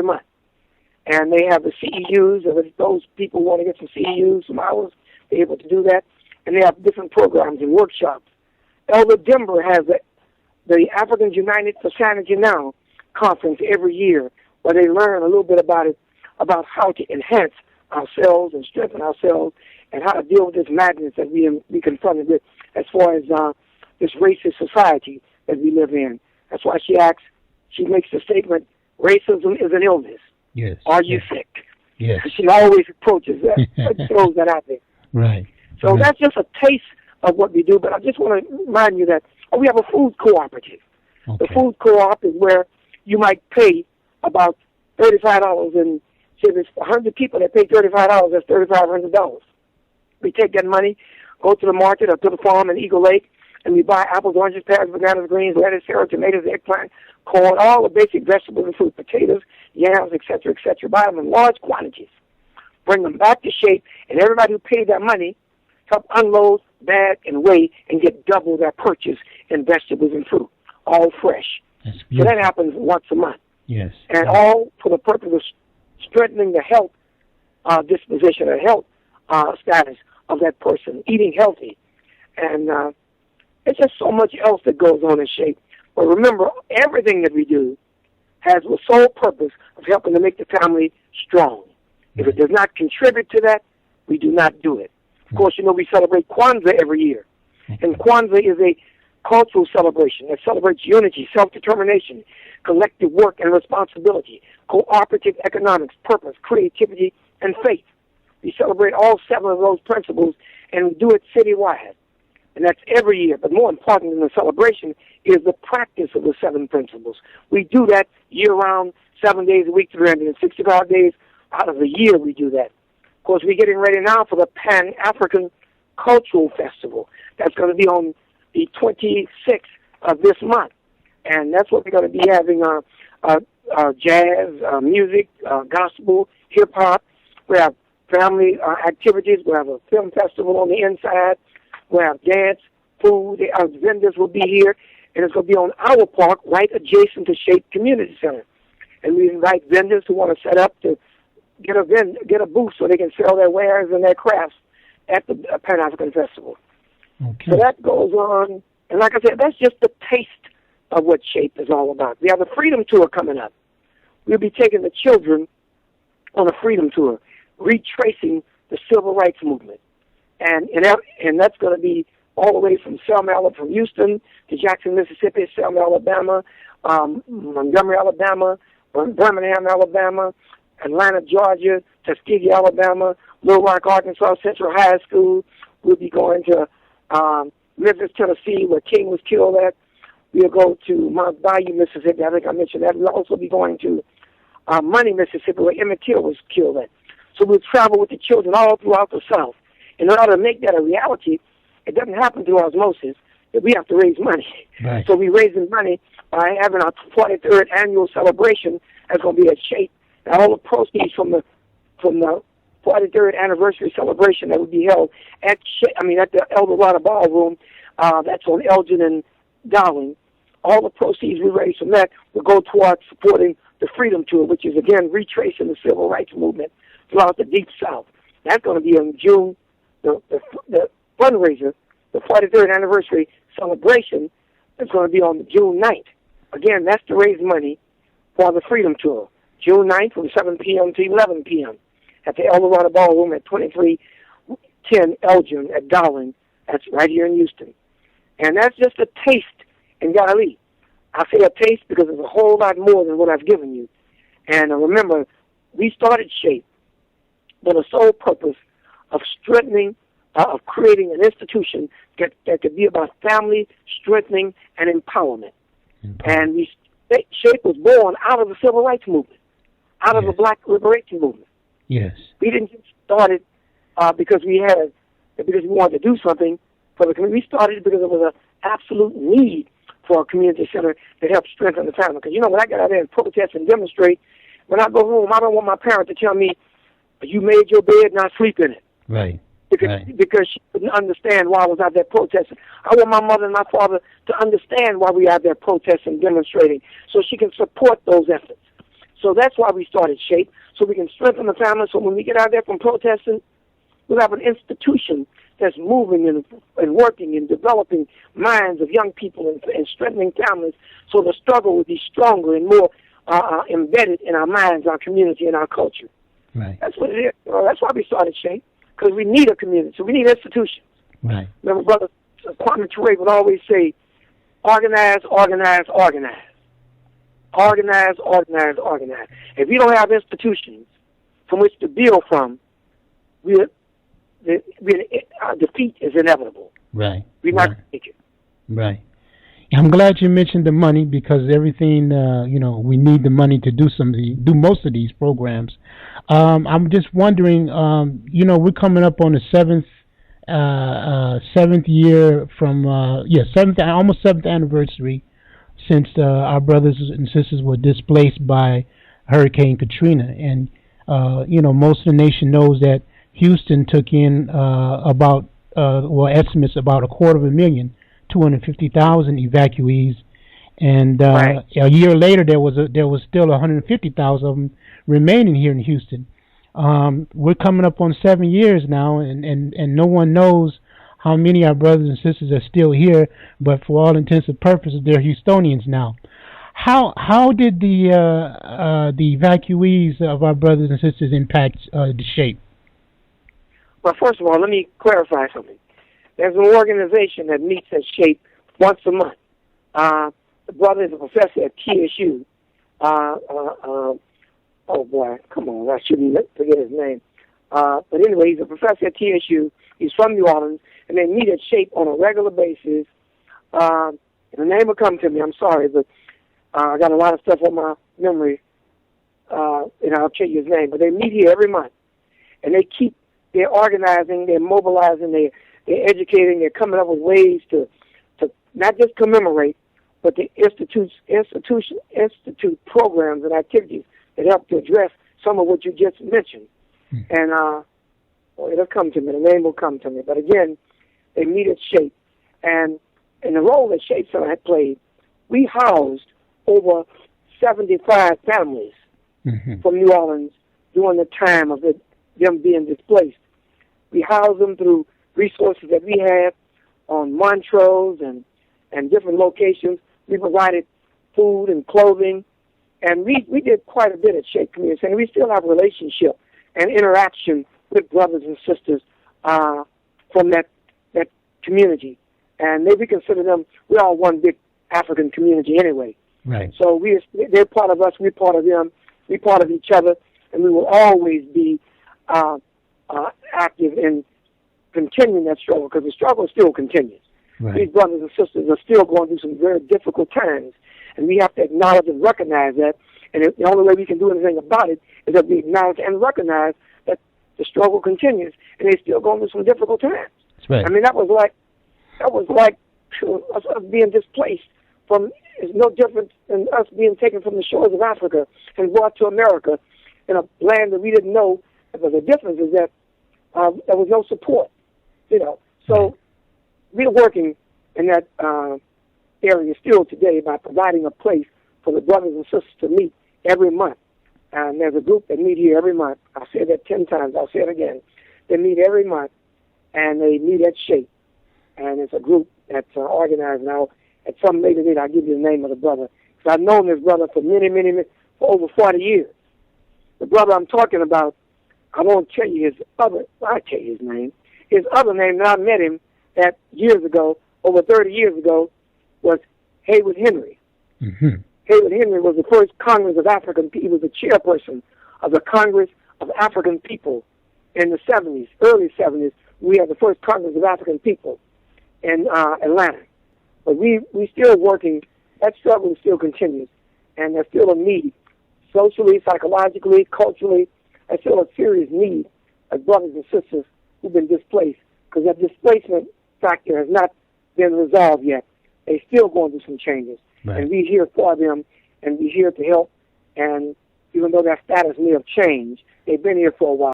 month. And they have the CEUs, and if those people want to get some CEUs, some hours, they're able to do that. And they have different programs and workshops. Elder Denver has the Africans United for Sanity Now conference every year, where they learn a little bit about how to enhance ourselves and strengthen ourselves and how to deal with this madness that we confronted with as far as this racist society that we live in. That's why she makes the statement, racism is an illness. Yes. Are you sick? Yes. She always approaches that, throws that out there. Right. So that's just a taste of what we do, but I just want to remind you that we have a food cooperative. Okay. The food co-op is where you might pay about $35, and say there's 100 people that pay $35, that's $3,500. We take that money, go to the market or to the farm in Eagle Lake, and we buy apples, oranges, pears, bananas, greens, lettuce, carrots, tomatoes, eggplant, corn, all the basic vegetables and fruit, potatoes, yams, etc., etc. Buy them in large quantities. Bring them back to S.H.A.P.E, and everybody who paid that money help unload, bag, and weigh, and get double their purchase in vegetables and fruit, all fresh. So that happens once a month. Yes. And all for the purpose of strengthening the health disposition or health status of that person, eating healthy. And it's just so much else that goes on in S.H.A.P.E. But remember, everything that we do has the sole purpose of helping to make the family strong. If it does not contribute to that, we do not do it. Of course, we celebrate Kwanzaa every year. And Kwanzaa is a cultural celebration that celebrates unity, self-determination, collective work and responsibility, cooperative economics, purpose, creativity, and faith. We celebrate all 7 of those principles, and we do it citywide. And that's every year. But more important than the celebration is the practice of the 7 principles. We do that year-round, 7 days a week, 365 days out of the year we do that. Of course, we're getting ready now for the Pan-African Cultural Festival. That's going to be on the 26th of this month. And that's what we're going to be having jazz, music, gospel, hip-hop. We have family activities. We have a film festival on the inside. We have dance, food. Our vendors will be here. And it's going to be on our park right adjacent to S.H.A.P.E Community Center. And we invite vendors who want to set up to get a booth so they can sell their wares and their crafts at the Pan-African Festival. Okay. So that goes on. And like I said, that's just the taste of what S.H.A.P.E is all about. We have a Freedom Tour coming up. We'll be taking the children on a Freedom Tour, retracing the Civil Rights Movement. And that's going to be all the way from from Houston to Jackson, Mississippi, Selma, Alabama, Montgomery, Alabama, Birmingham, Alabama, Atlanta, Georgia, Tuskegee, Alabama, Little Rock, Arkansas, Central High School. We'll be going to Memphis, Tennessee, where King was killed at. We'll go to Mount Bayou, Mississippi. I think I mentioned that. We'll also be going to Money, Mississippi, where Emmett Till was killed at. So we'll travel with the children all throughout the South. In order to make that a reality, it doesn't happen through osmosis. We have to raise money. Right. So we're raising money by having our 43rd annual celebration that's going to be at S.H.A.P.E. And all the proceeds from the 43rd anniversary celebration that will be held at the Eldorado Ballroom, that's on Elgin and Darling. All the proceeds we raise from that will go towards supporting the Freedom Tour, which is, again, retracing the Civil Rights Movement throughout the Deep South. That's going to be in June. The fundraiser, the 43rd anniversary celebration, is going to be on June 9th. Again, that's to raise money for the Freedom Tour. June 9th from 7 p.m. to 11 p.m. at the Eldorado Ballroom at 2310 Elgin at Darling. That's right here in Houston. And that's just a taste in Galilee. I say a taste because it's a whole lot more than what I've given you. And remember, we started S.H.A.P.E with a sole purpose of strengthening, of creating an institution that could be about family strengthening and empowerment. And S.H.A.P.E was born out of the Civil Rights Movement, out of the Black Liberation Movement. Yes. We didn't get started because we wanted to do something for the community. We started because there was an absolute need for a community center that helped strengthen the family. Because, when I get out there and protest and demonstrate, when I go home, I don't want my parents to tell me, you made your bed, now sleep in it. Right. Because she couldn't understand why I was out there protesting. I want my mother and my father to understand why we are out there protesting, demonstrating, so she can support those efforts. So that's why we started S.H.A.P.E, so we can strengthen the family, so when we get out there from protesting, we'll have an institution that's moving and working and developing minds of young people and strengthening families, so the struggle will be stronger and more embedded in our minds, our community, and our culture. Right. That's what it is. That's why we started S.H.A.P.E, because we need a community. So we need institutions. Right. Remember, Brother Kwame Ture would always say, organize, organize, organize. Organize, organize, organize. If we don't have institutions from which to build from, defeat is inevitable. Right. We're not going to make it. Right. I'm glad you mentioned the money, because everything, we need the money to do most of these programs. I'm just wondering, we're coming up on the seventh year from, almost seventh anniversary since our brothers and sisters were displaced by Hurricane Katrina. And, most of the nation knows that Houston took in estimates about 250,000 evacuees, and right. A year later there was still 150,000 of them remaining here in Houston. We're coming up on 7 years now, and no one knows how many of our brothers and sisters are still here, but for all intents and purposes, they're Houstonians now. How did the evacuees of our brothers and sisters impact the S.H.A.P.E? Well, first of all, let me clarify something. There's an organization that meets at S.H.A.P.E once a month. The brother is a professor at TSU. Oh boy, come on, I shouldn't forget his name. But anyway, he's a professor at TSU. He's from New Orleans, and they meet at S.H.A.P.E on a regular basis. And the name will come to me. I'm sorry, but I got a lot of stuff on my memory, and I'll tell you his name. But they meet here every month, and they're organizing, they're mobilizing, they're educating, they're coming up with ways to not just commemorate, but to institute programs and activities that help to address some of what you just mentioned. And it'll come to me. The name will come to me. But again, they meet at S.H.A.P.E. And in the role that S.H.A.P.E had played, we housed over 75 families from New Orleans during the time of them being displaced. We housed them through resources that we had on Montrose and different locations. We provided food and clothing, and we did quite a bit at S.H.A.P.E community, and we still have a relationship and interaction with brothers and sisters from that community. And we consider them, we're all one big African community anyway. Right. So they're part of us, we're part of them, we're part of each other, and we will always be active in continuing that struggle, because the struggle still continues. Right. These brothers and sisters are still going through some very difficult times, and we have to acknowledge and recognize that. And the only way we can do anything about it is that we acknowledge and recognize that the struggle continues, and they're still going through some difficult times. That's right. I mean, that was like us being displaced from. Is no different than us being taken from the shores of Africa and brought to America in a land that we didn't know. But the difference is that there was no support, So we're working in that area still today by providing a place for the brothers and sisters to meet every month. And there's a group that meet here every month. I'll say that 10 times. I'll say it again. They meet every month, and they meet at S.H.A.P.E. And it's a group that's organized now. At some later date, I'll give you the name of the brother. Because I've known this brother for for over 40 years. The brother I'm talking about, I won't tell you I'll tell you his name. His other name that I met him at years ago, over 30 years ago, was Haywood Henry. Mm-hmm. Haywood Henry was the first Congress of African people. He was the chairperson of the Congress of African People in the 70s, early 70s. We had the first Congress of African People in Atlanta. But we still working. That struggle still continues, and there's still a need, socially, psychologically, culturally. There's still a serious need of brothers and sisters who've been displaced, because that displacement factor has not been resolved yet. They're still going through some changes, right. And we're here for them, and we're here to help. And even though their status may have changed, they've been here for a while.